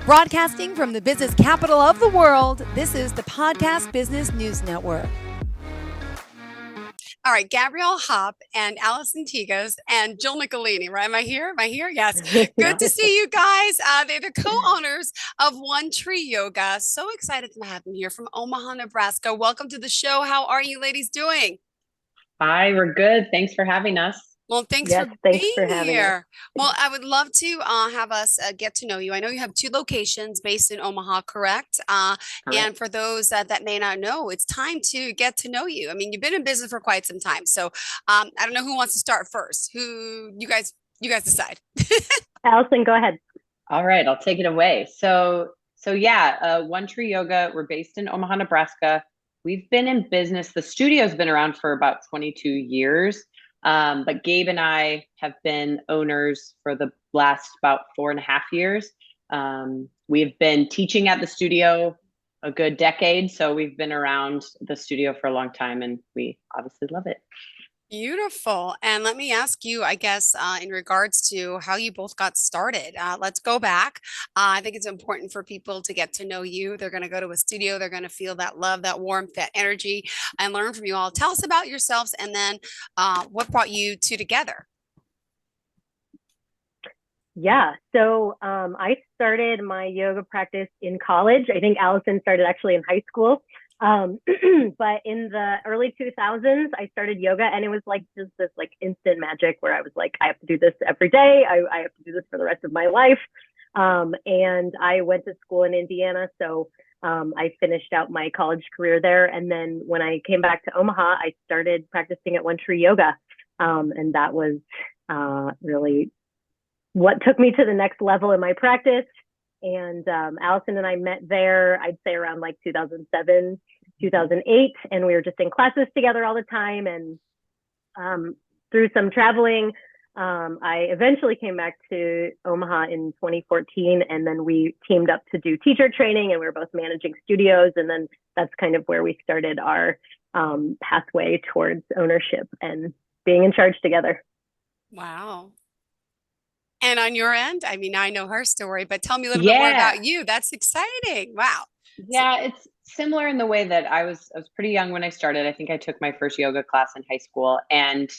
Broadcasting from the business capital of the world, this is the Podcast Business News Network. All right, Gabrielle Hopp and Alison Tigges and Jill Nicolini, right? Am I here? Am I here? Yes. Good to see you guys. They're the co-owners of One Tree Yoga. So excited to have them here from Omaha, Nebraska. Welcome to the show. How are you ladies doing? Hi, we're good. Thanks for having us. Well, thanks Yes, for thanks being for having us. here. Well, I would love to have us get to know you. I know you have two locations based in Omaha, correct? And Correct. for those that may not know, it's time to get to know you. I mean, you've been in business for quite some time, so I don't know who wants to start first. Who you guys decide. Alison, go ahead. All right, I'll take it away. One Tree Yoga, we're based in Omaha, Nebraska. We've been in business. The studio's been around for about 22 years. But Gabe and I have been owners for the last about 4.5 years. We've been teaching at the studio a good decade. So we've been around the studio for a long time and we obviously love it. Beautiful. And let me ask you, I guess, in regards to how you both got started. Let's go back. I think it's important for people to get to know you. They're going to go to a studio, they're going to feel that love, that warmth, that energy, and learn from you all. Tell us about yourselves and then what brought you two together. Yeah, so I started my yoga practice in college. I think Alison started actually in high school. But in the early 2000s, I started yoga and it was like just this like instant magic where I was like, I have to do this every day. I have to do this for the rest of my life. And I went to school in Indiana. So I finished out my college career there. And then when I came back to Omaha, I started practicing at One Tree Yoga. And that was really what took me to the next level in my practice. And Alison and I met there, I'd say around like 2007, 2008. And we were just in classes together all the time. And through some traveling, I eventually came back to Omaha in 2014. And then we teamed up to do teacher training and we were both managing studios. And then that's kind of where we started our pathway towards ownership and being in charge together. Wow. And on your end, I mean, I know her story, but tell me a little bit more about you. That's exciting. Wow. Yeah, it's similar in the way that I was pretty young when I started. I think I took my first yoga class in high school. And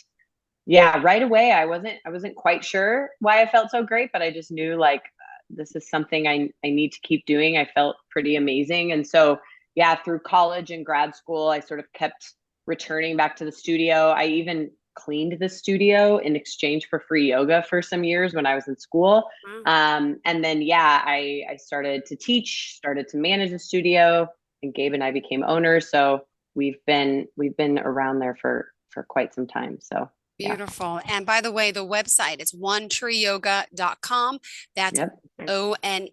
yeah, right away I wasn't quite sure why I felt so great, but I just knew like this is something I need to keep doing. I felt pretty amazing. And so yeah, through college and grad school, I sort of kept returning back to the studio. I even cleaned the studio in exchange for free yoga for some years when I was in school. And then, yeah, I started to teach, started to manage the studio, and Gabe and I became owners. So we've been around there for quite some time. So yeah. Beautiful. And by the way, the website is onetreeyoga.com. That's ONE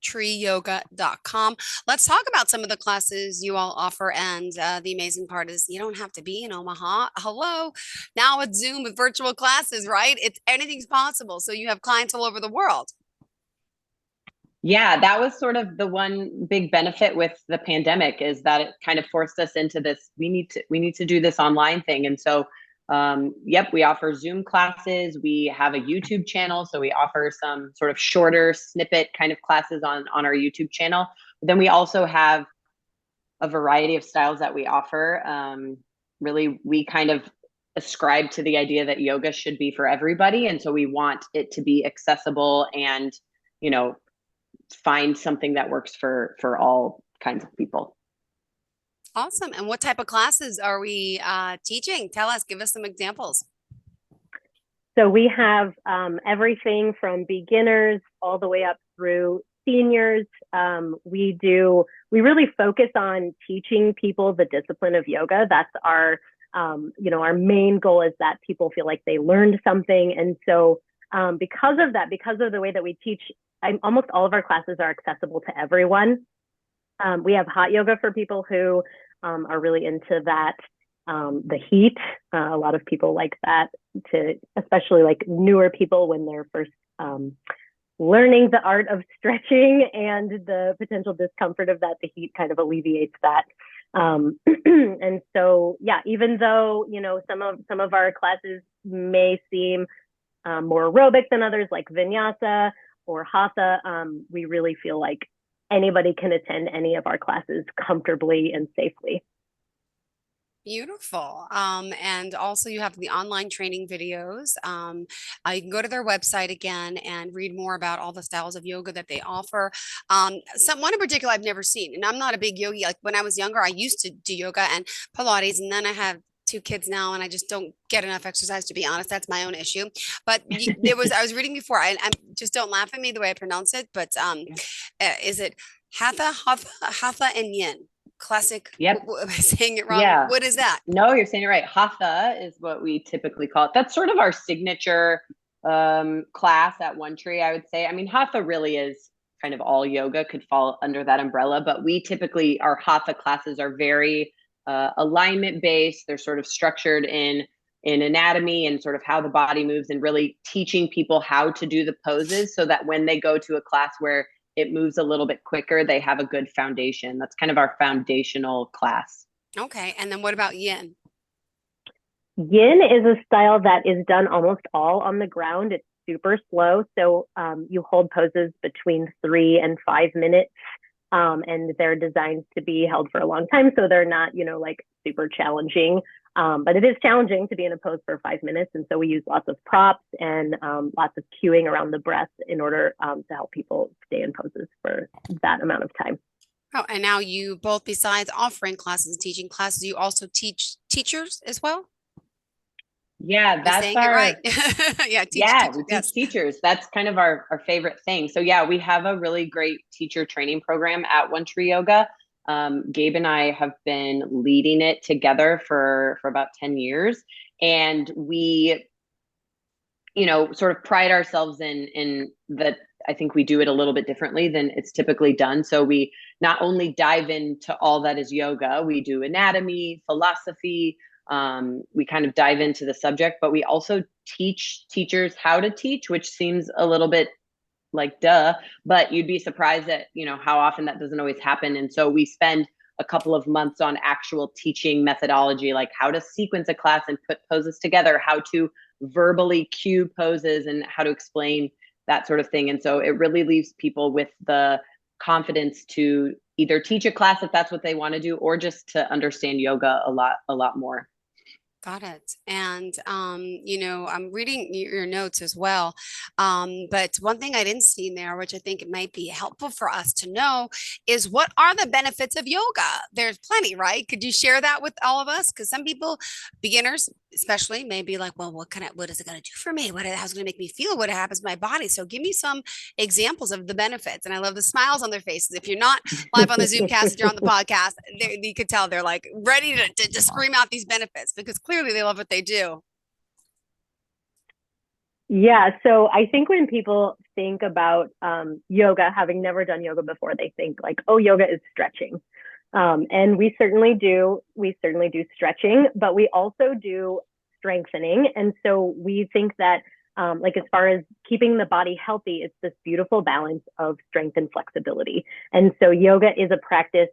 treeyoga.com. Let's talk about some of the classes you all offer. And the amazing part is you don't have to be in Omaha. Hello. Now with Zoom with virtual classes, right? It's anything's possible. So you have clients all over the world. Yeah, that was sort of the one big benefit with the pandemic is that it kind of forced us into this. We need to do this online thing. And so we offer Zoom classes. We have a YouTube channel. So we offer some sort of shorter snippet kind of classes on our YouTube channel. But then we also have a variety of styles that we offer. Really, we kind of ascribe to the idea that yoga should be for everybody. And so we want it to be accessible and, find something that works for all kinds of people. Awesome. And what type of classes are we teaching? Tell us, give us some examples. So we have everything from beginners all the way up through seniors. We really focus on teaching people the discipline of yoga. That's our main goal is that people feel like they learned something. And so because of that, because of the way that we teach, almost all of our classes are accessible to everyone. We have hot yoga for people who are really into that, the heat. A lot of people like that, especially like newer people when they're first learning the art of stretching and the potential discomfort of that. The heat kind of alleviates that. And so, yeah, even though, some of our classes may seem more aerobic than others, like vinyasa, or Hatha, we really feel like anybody can attend any of our classes comfortably and safely. Beautiful. And also you have the online training videos. You can go to their website again and read more about all the styles of yoga that they offer. One in particular I've never seen, and I'm not a big yogi. Like when I was younger, I used to do yoga and Pilates, and then I have two kids now, and I just don't get enough exercise, to be honest. That's my own issue. But I was reading before, I just don't laugh at me the way I pronounce it, but is it Hatha and Yin? Classic. Yep. Am I saying it wrong? Yeah. What is that? No, you're saying it right. Hatha is what we typically call it. That's sort of our signature class at One Tree, I would say. I mean, Hatha really is kind of all yoga, could fall under that umbrella, but we typically, our Hatha classes are very alignment based. They're sort of structured in anatomy and sort of how the body moves, and really teaching people how to do the poses so that when they go to a class where it moves a little bit quicker, they have a good foundation. That's kind of our foundational class. Okay. And then what about Yin? Yin is a style that is done almost all on the ground. It's super slow. So you hold poses between 3 and 5 minutes. And they're designed to be held for a long time. So they're not, like super challenging. But it is challenging to be in a pose for 5 minutes. And so we use lots of props and lots of cueing around the breath in order to help people stay in poses for that amount of time. Oh, and now you both, besides offering classes and teaching classes, you also teach teachers as well? Yeah, that's our right. we teach teachers. That's kind of our favorite thing. So yeah, we have a really great teacher training program at One Tree Yoga. Gabe and I have been leading it together for about 10 years. And we, sort of pride ourselves in that. I think we do it a little bit differently than it's typically done. So we not only dive into all that is yoga, we do anatomy, philosophy, we kind of dive into the subject, but we also teach teachers how to teach, which seems a little bit like duh, but you'd be surprised at, how often that doesn't always happen. And so we spend a couple of months on actual teaching methodology, like how to sequence a class and put poses together, how to verbally cue poses, and how to explain that sort of thing. And so it really leaves people with the confidence to either teach a class if that's what they want to do, or just to understand yoga a lot more. Got it. And, I'm reading your notes as well. But one thing I didn't see in there, which I think it might be helpful for us to know, is what are the benefits of yoga? There's plenty, right? Could you share that with all of us? Because some people, beginners especially, may be like, well, what is it going to do for me? How's it going to make me feel? What happens to my body? So give me some examples of the benefits. And I love the smiles on their faces. If you're not live on the Zoomcast, if you're on the podcast, you could tell they're like ready to scream out these benefits, because clearly they love what they do. Yeah. So I think when people think about yoga, having never done yoga before, they think like, oh, yoga is stretching. And we certainly do stretching, but we also do strengthening. And so we think that as far as keeping the body healthy, it's this beautiful balance of strength and flexibility. And so yoga is a practice.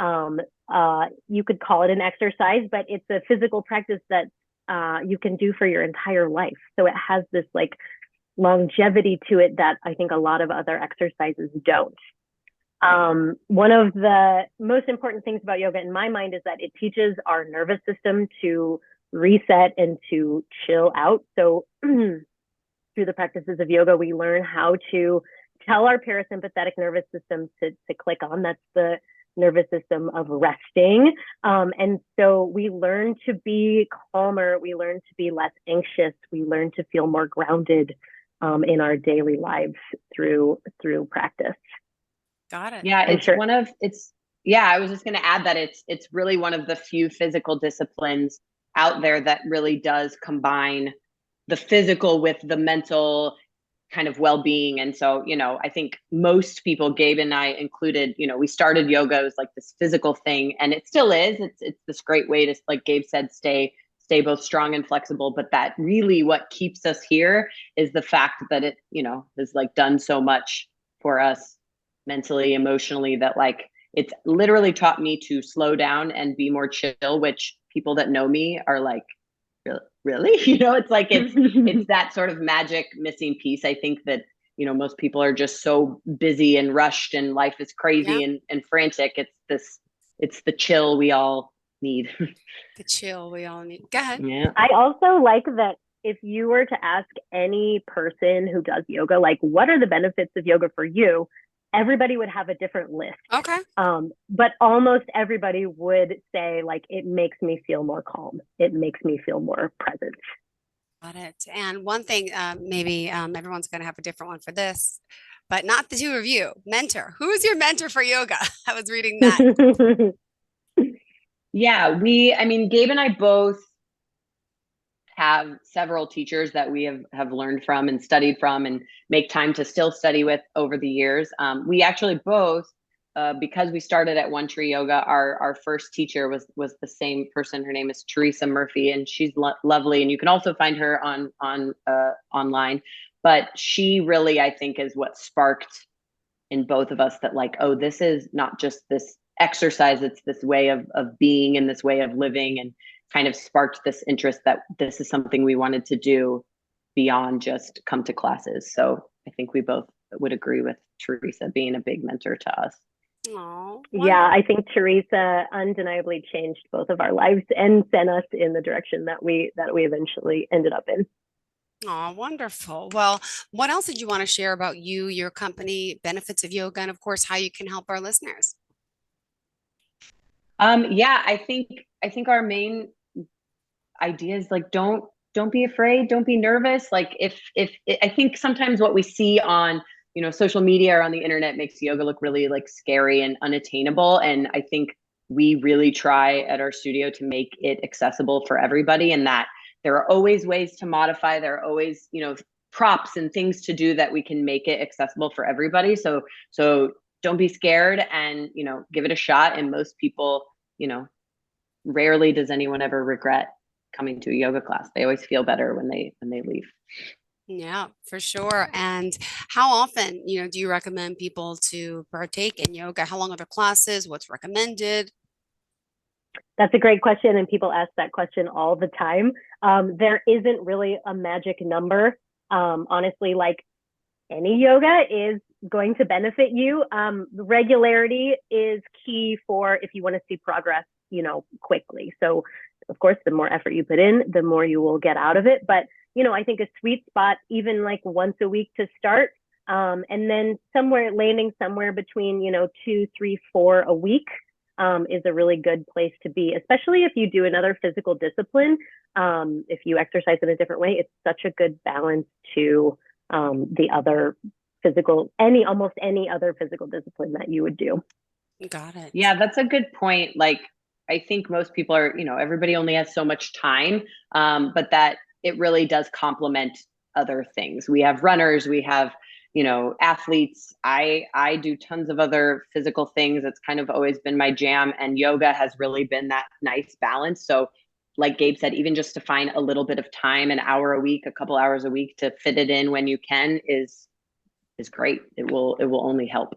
You could call it an exercise, but it's a physical practice that you can do for your entire life. So it has this like longevity to it that I think a lot of other exercises don't. One of the most important things about yoga in my mind is that it teaches our nervous system to reset and to chill out. So through the practices of yoga, we learn how to tell our parasympathetic nervous system to click on. That's the nervous system of resting. And so we learn to be calmer. We learn to be less anxious. We learn to feel more grounded in our daily lives through practice. Got it. Yeah, I was just going to add that it's really one of the few physical disciplines out there that really does combine the physical with the mental kind of well-being. And so, I think most people, Gabe and I included, we started yoga as like this physical thing, and it still is. It's this great way to, like Gabe said, stay both strong and flexible. But that really what keeps us here is the fact that it, has like done so much for us mentally, emotionally, that like it's literally taught me to slow down and be more chill, which people that know me are like, really? It's like it's that sort of magic missing piece. I think that most people are just so busy and rushed and life is crazy and frantic. It's the chill we all need. The chill we all need. Go ahead. Yeah. I also like that if you were to ask any person who does yoga, like, what are the benefits of yoga for you? Everybody would have a different list. Okay. But almost everybody would say, like, it makes me feel more calm. It makes me feel more present. Got it. And one thing, maybe everyone's going to have a different one for this, but not the two of you. Mentor. Who is your mentor for yoga? I was reading that. Yeah, Gabe and I both have several teachers that we have learned from and studied from and make time to still study with over the years. We actually both, because we started at One Tree Yoga, our first teacher was the same person. Her name is Teresa Murphy, and she's lovely. And you can also find her on online. But she really, I think, is what sparked in both of us that, like, oh, this is not just this exercise, it's this way of being and this way of living, and kind of sparked this interest that this is something we wanted to do beyond just come to classes. So I think we both would agree with Teresa being a big mentor to us. Oh, yeah, I think Teresa undeniably changed both of our lives and sent us in the direction that we eventually ended up in. oh, wonderful. Well, what else did you want to share about you, your company, benefits of yoga, and of course, how you can help our listeners? Yeah, I think our main idea is, like, don't be afraid, don't be nervous. Like, if I think sometimes what we see on social media or on the internet makes yoga look really, like, scary and unattainable, and I think we really try at our studio to make it accessible for everybody, and that there are always ways to modify. There are always props and things to do that we can make it accessible for everybody. So don't be scared, and give it a shot. And most people, rarely does anyone ever regret coming to a yoga class. They always feel better when they leave. Yeah, for sure. And how often, do you recommend people to partake in yoga? How long are the classes? What's recommended? That's a great question, and people ask that question all the time. There isn't really a magic number. Honestly, like, any yoga is going to benefit you. Regularity is key for if you want to see progress, quickly. So, of course, the more effort you put in, the more you will get out of it. But, I think a sweet spot, even like once a week to start, and then landing somewhere between, 2, 3, 4 a week, is a really good place to be, especially if you do another physical discipline. If you exercise in a different way, it's such a good balance to the other almost any other physical discipline that you would do. Got it. Yeah, that's a good point. Like, I think most people are, everybody only has so much time, but that it really does complement other things. We have runners, we have, athletes. I do tons of other physical things. It's kind of always been my jam, and yoga has really been that nice balance. So, like Gabe said, even just to find a little bit of time, an hour a week, a couple hours a week, to fit it in when you can is great. It will only help.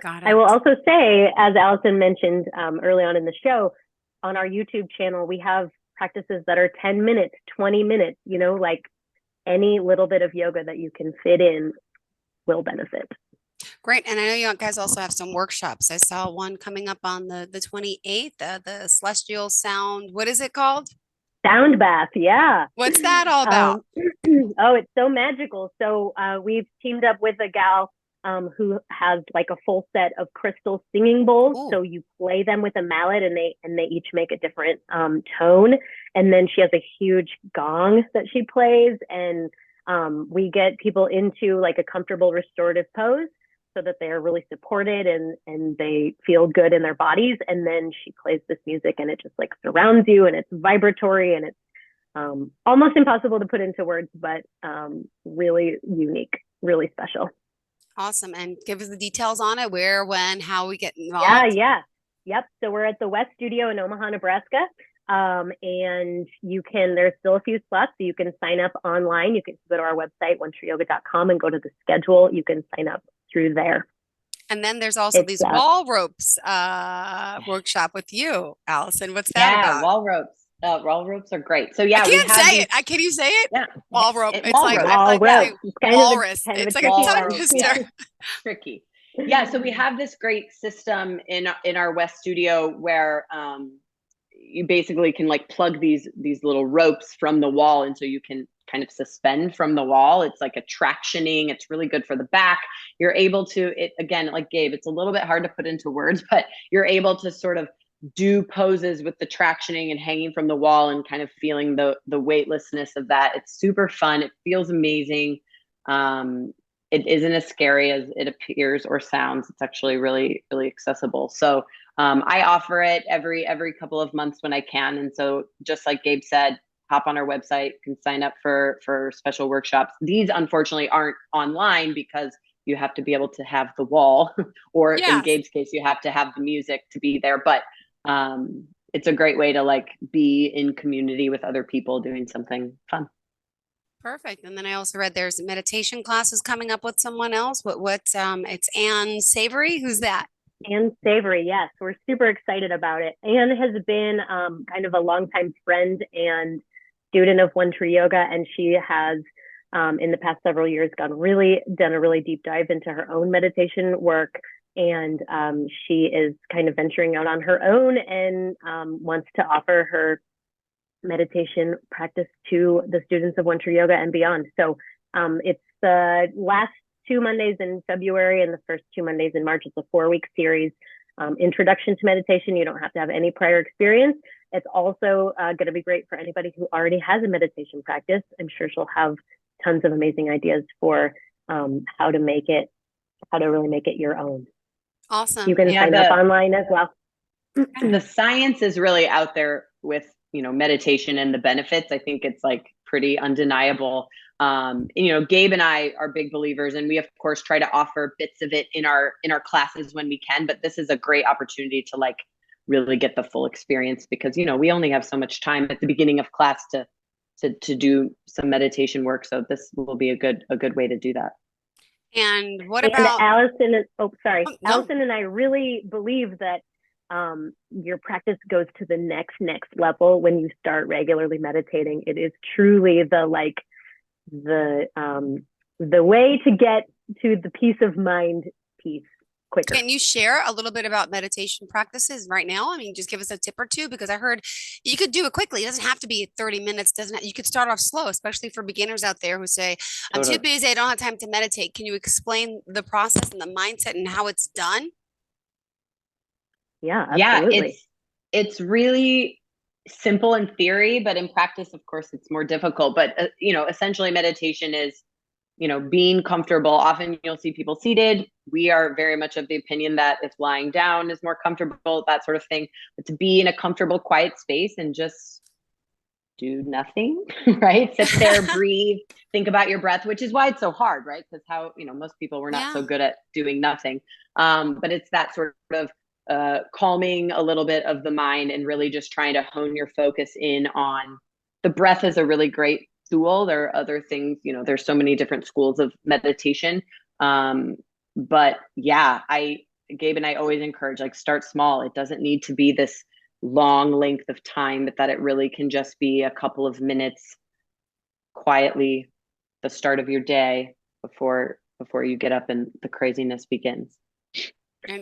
Got it. I will also say, as Alison mentioned early on in the show, on our YouTube channel, we have practices that are 10 minutes, 20 minutes, like any little bit of yoga that you can fit in will benefit. Great. And I know you guys also have some workshops. I saw one coming up on the 28th, the Celestial Sound. What is it called? Sound bath. Yeah. What's that all about? Oh, it's so magical. So we've teamed up with a gal who has like a full set of crystal singing bowls. Ooh. So you play them with a mallet, and they each make a different tone. And then she has a huge gong that she plays, and we get people into like a comfortable restorative pose so that they are really supported and they feel good in their bodies. And then she plays this music, and it just like surrounds you, and it's vibratory, and it's almost impossible to put into words, but really unique, really special. Awesome. And give us the details on it, where, when, how we get involved. Yeah. Yep. So we're at the West Studio in Omaha, Nebraska. And there's still a few slots, so you can sign up online. You can go to our website, onetreeyoga.com, and go to the schedule. You can sign up through there. And then there's also these wall ropes workshop with you, Alison. What's that about? Wall ropes. Wall ropes are great. So I yeah, we can't have say these, it. Can you say it? yeah, Wall rope. It's wall like, rope. I Wall like that. rope. It's kind of Walrus. a It's like tricky a tongue word. twister. Yeah. Tricky. Yeah, so we have this great system in our West studio where you basically can like plug these little ropes from the wall, and so you can kind of suspend from the wall. It's like a tractioning. It's really good for the back. You're able to, it again, like Gabe, it's a little bit hard to put into words, but you're able to sort of do poses with the tractioning and hanging from the wall and kind of feeling the weightlessness of that. It's super fun. It feels amazing. It isn't as scary as it appears or sounds. It's actually really, really accessible. So I offer it every couple of months when I can. And so just like Gabe said, hop on our website, can sign up for special workshops. These unfortunately aren't online because you have to be able to have the wall, or in Yes. Gabe's case, you have to have the music to be there. But it's a great way to like be in community with other people doing something fun. Perfect. And then I also read there's meditation classes coming up with someone else. It's Anne Savory. Who's that? Anne Savory, yes, we're super excited about it. Anne has been kind of a longtime friend and student of One Tree Yoga, and she has in the past several years done a really deep dive into her own meditation work, and she is kind of venturing out on her own and wants to offer her meditation practice to the students of One Tree Yoga and beyond. So it's the last 2 Mondays in February and the first 2 Mondays in March. It's a 4-week series. Introduction to meditation. You don't have to have any prior experience. It's also going to be great for anybody who already has a meditation practice. I'm sure she'll have tons of amazing ideas for how to really make it your own. Awesome. You can sign up online as well. The science is really out there with, meditation and the benefits. I think it's like pretty undeniable. Gabe and I are big believers, and we of course try to offer bits of it in our classes when we can, but this is a great opportunity to like really get the full experience because, we only have so much time at the beginning of class to do some meditation work. So this will be a good way to do that. And what about Alison? No. Alison and I really believe that your practice goes to the next level when you start regularly meditating. It is truly the way to get to the peace of mind piece quicker. Can you share a little bit about meditation practices right now? I mean, just give us a tip or two, because I heard you could do it quickly. It doesn't have to be 30 minutes. You could start off slow, especially for beginners out there who say, I'm too busy, I don't have time to meditate. Can you explain the process and the mindset and how it's done? Yeah, absolutely. Yeah, it's really simple in theory, but in practice, of course, it's more difficult. But essentially meditation is, being comfortable. Often you'll see people seated. We are very much of the opinion that if lying down is more comfortable, that sort of thing. But to be in a comfortable, quiet space and just do nothing, right? Sit there, breathe, think about your breath, which is why it's so hard, right? Because most people were not so good at doing nothing. But it's that sort of calming a little bit of the mind and really just trying to hone your focus in on the breath is a really great tool. There are other things, there's so many different schools of meditation. But yeah, Gabe and I always encourage, like, start small. It doesn't need to be this long length of time, but that it really can just be a couple of minutes quietly, the start of your day before you get up and the craziness begins.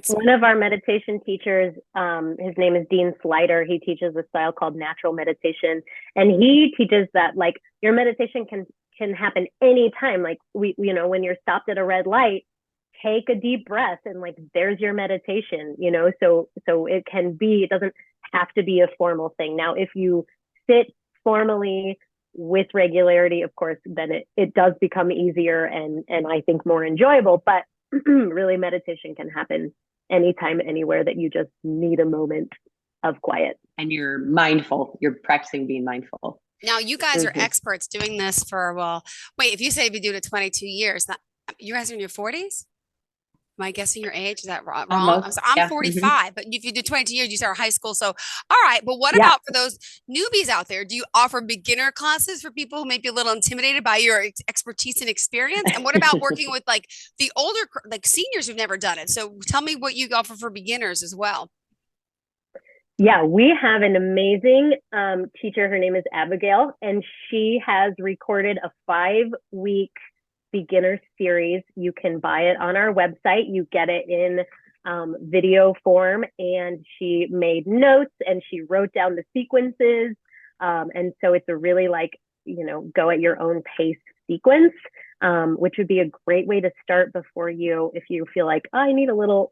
One of our meditation teachers, his name is Dean Slider. He teaches a style called natural meditation, and he teaches that like your meditation can happen anytime. Like when you're stopped at a red light, take a deep breath and like there's your meditation. So it doesn't have to be a formal thing. Now, if you sit formally with regularity, of course, then it does become easier and I think more enjoyable. But really, meditation can happen anytime, anywhere that you just need a moment of quiet. And you're mindful. You're practicing being mindful. Now, you guys are experts doing this if you say you've been doing it 22 years, you guys are in your 40s? Am I guessing your age? Is that wrong? I'm 45, but if you do 22 years, you start high school. So, all right. But what about for those newbies out there? Do you offer beginner classes for people who may be a little intimidated by your expertise and experience? And what about working with like the older, like seniors who've never done it? So tell me what you offer for beginners as well. Yeah, we have an amazing teacher. Her name is Abigail, and she has recorded a 5-week beginner series. You can buy it on our website. You get it in video form, and she made notes and she wrote down the sequences. And so it's a really go at your own pace sequence, which would be a great way to start before if you feel like, oh, I need a little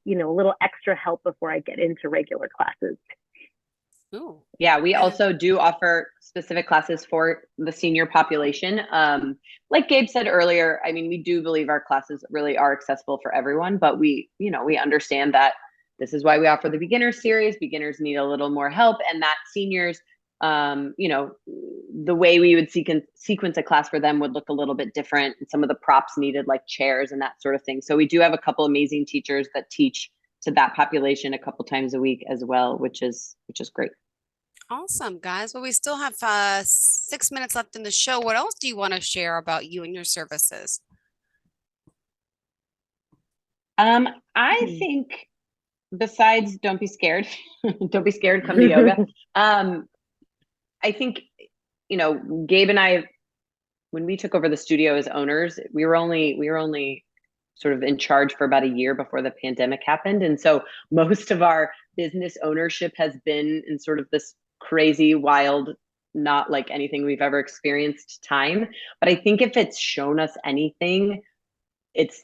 extra help before I get into regular classes. Ooh. Yeah, we also do offer specific classes for the senior population. Like Gabe said earlier, I mean, we do believe our classes really are accessible for everyone, but we understand that this is why we offer the beginner series. Beginners need a little more help, and that seniors, the way we would sequence a class for them would look a little bit different. And some of the props needed, like chairs and that sort of thing. So we do have a couple amazing teachers that teach to that population a couple times a week as well, which is great. Awesome, guys. Well, we still have 6 minutes left in the show. What else do you want to share about you and your services? I think besides don't be scared, don't be scared, come to yoga. I think, Gabe and I, when we took over the studio as owners, we were only sort of in charge for about a year before the pandemic happened. And so most of our business ownership has been in sort of this crazy, wild, not like anything we've ever experienced time. But I think if it's shown us anything, it's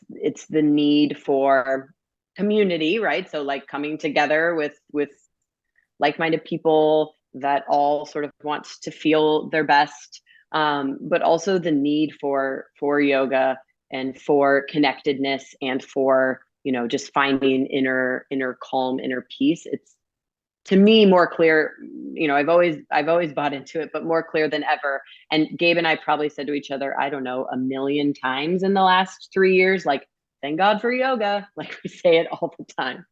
the need for community, right? So like coming together with like-minded people that all sort of want to feel their best, but also the need for yoga and for connectedness and for just finding inner calm, inner peace. It's, to me, more clear. I've always bought into it, but more clear than ever. And Gabe and I probably said to each other, I don't know, 1,000,000 times in the last 3 years, like, thank God for yoga. Like, we say it all the time.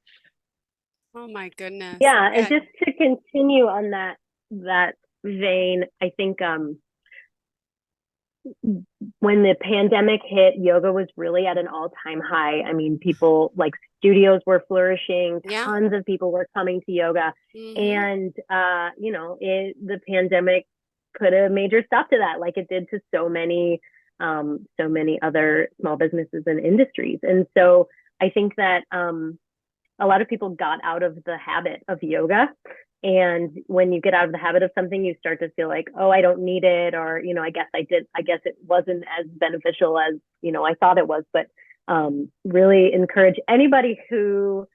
Oh my goodness. Yeah, and just to continue on that vein, I think when the pandemic hit, yoga was really at an all-time high. I mean, people, like, studios were flourishing, tons of people were coming to yoga. And the pandemic put a major stop to that, like it did to so many other small businesses and industries. And so I think that a lot of people got out of the habit of yoga. And when you get out of the habit of something, you start to feel like, oh, I don't need it. Or, I guess it wasn't as beneficial as, I thought it was. But really encourage anybody who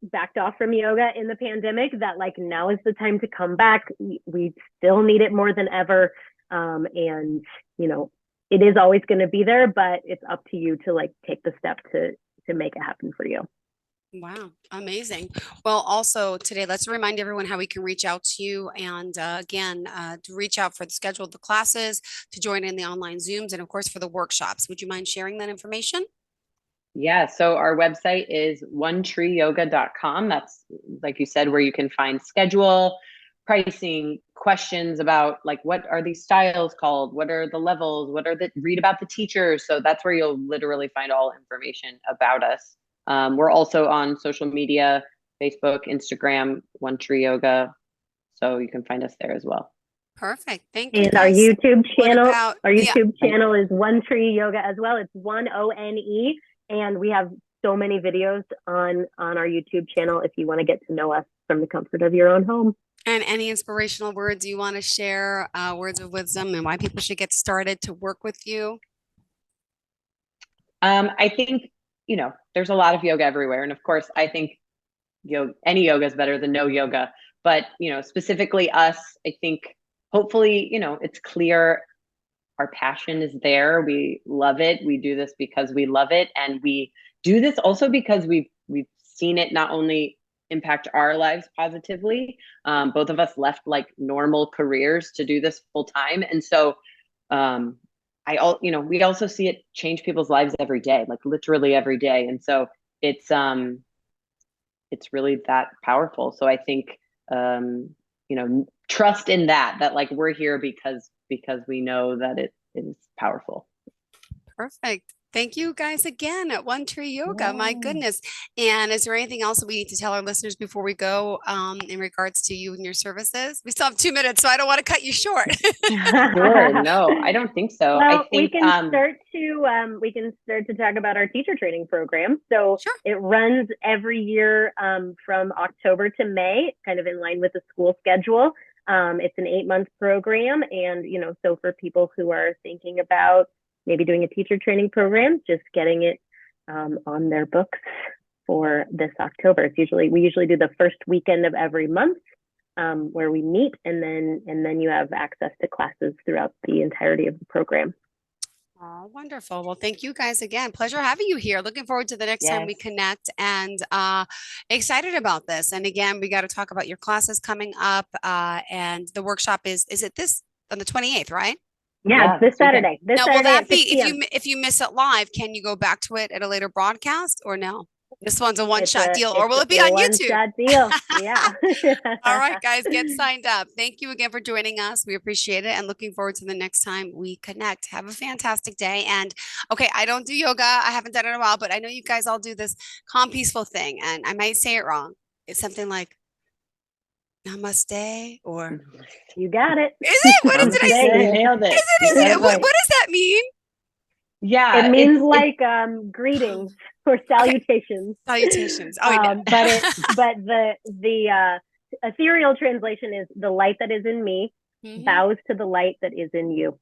backed off from yoga in the pandemic that, like, now is the time to come back. We still need it more than ever. And, it is always going to be there, but it's up to you to, like, take the step to make it happen for you. Wow, amazing. Well, also today, let's remind everyone how we can reach out to you. And again, to reach out for the schedule of the classes, to join in the online Zooms, and of course, for the workshops. Would you mind sharing that information? Yeah, so our website is onetreeyoga.com. That's, like you said, where you can find schedule, pricing, questions about, like, what are these styles called? What are the levels? Read about the teachers. So that's where you'll literally find all information about us. We're also on social media, Facebook, Instagram, One Tree Yoga. So you can find us there as well. Perfect. Thank you. And our YouTube channel, channel is One Tree Yoga as well. It's ONE. And we have so many videos on our YouTube channel if you want to get to know us from the comfort of your own home. And any inspirational words you want to share, words of wisdom, and why people should get started to work with you? I think, there's a lot of yoga everywhere. And of course, I think any yoga is better than no yoga. But, specifically us, I think hopefully, it's clear our passion is there. We love it. We do this because we love it. And we do this also because we've seen it not only impact our lives positively. Both of us left, like, normal careers to do this full time. And so we also see it change people's lives every day, like literally every day. And so it's really that powerful. So I think, trust in that like we're here because we know that it is powerful. Perfect. Thank you guys again at One Tree Yoga. My goodness. And is there anything else that we need to tell our listeners before we go in regards to you and your services? We still have 2 minutes, so I don't want to cut you short. Sure. No, I don't think so. Well, I think we can start to talk about our teacher training program. So Sure. it runs every year from October to May, kind of in line with the school schedule. It's an 8-month program, and so for people who are thinking about maybe doing a teacher training program, just getting it on their books for this October. We usually do the first weekend of every month where we meet, and then you have access to classes throughout the entirety of the program. Oh, wonderful. Well, thank you guys again. Pleasure having you here. Looking forward to the next time we connect, and excited about this. And again, we got to talk about your classes coming up, and the workshop is it this on the 28th, right? Yeah, this Saturday. Now, will that be if you miss it live? Can you go back to it at a later broadcast, or no? This one's a one-shot deal, or will it be on YouTube? One-shot deal. Yeah. All right, guys, get signed up. Thank you again for joining us. We appreciate it, and looking forward to the next time we connect. Have a fantastic day. And okay, I don't do yoga. I haven't done it in a while, but I know you guys all do this calm, peaceful thing, and I might say it wrong. It's something like namaste, or you got it. Is it? What did I say? You nailed it. Is it? What does that mean? Yeah, it means like greetings or salutations. Salutations. Oh, yeah. But the ethereal translation is the light that is in me bows to the light that is in you.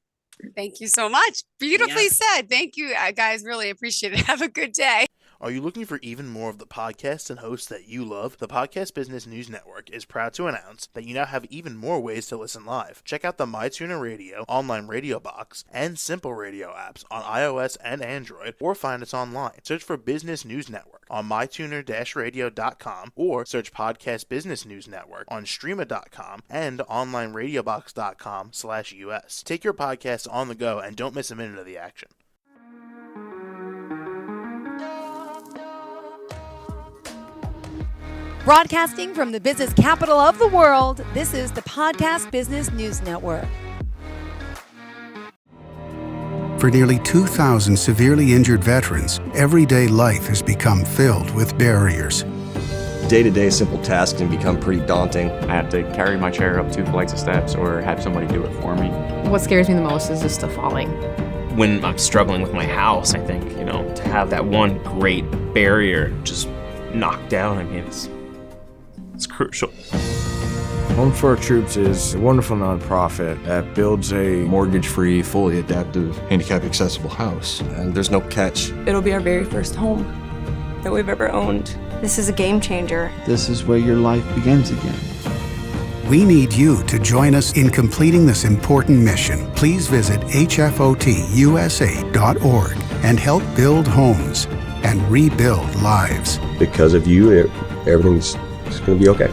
Thank you so much. Beautifully said. Thank you, guys. Really appreciate it. Have a good day. Are you looking for even more of the podcasts and hosts that you love? The Podcast Business News Network is proud to announce that you now have even more ways to listen live. Check out the MyTuner Radio, online radio box, and Simple Radio apps on iOS and Android, or find us online. Search for Business News Network on mytuner-radio.com, or search Podcast Business News Network on streama.com and onlineradiobox.com/US. Take your podcast on the go and don't miss a minute of the action. Broadcasting from the business capital of the world, this is the Podcast Business News Network. For nearly 2,000 severely injured veterans, everyday life has become filled with barriers. Day-to-day simple tasks can become pretty daunting. I have to carry my chair up 2 flights of steps or have somebody do it for me. What scares me the most is just the falling. When I'm struggling with my house, I think, to have that one great barrier just knocked down, it's crucial. Home for Our Troops is a wonderful nonprofit that builds a mortgage-free, fully adaptive, handicap-accessible house. And there's no catch. It'll be our very first home that we've ever owned. This is a game changer. This is where your life begins again. We need you to join us in completing this important mission. Please visit hfotusa.org and help build homes and rebuild lives. Because of you, everything's going to be okay.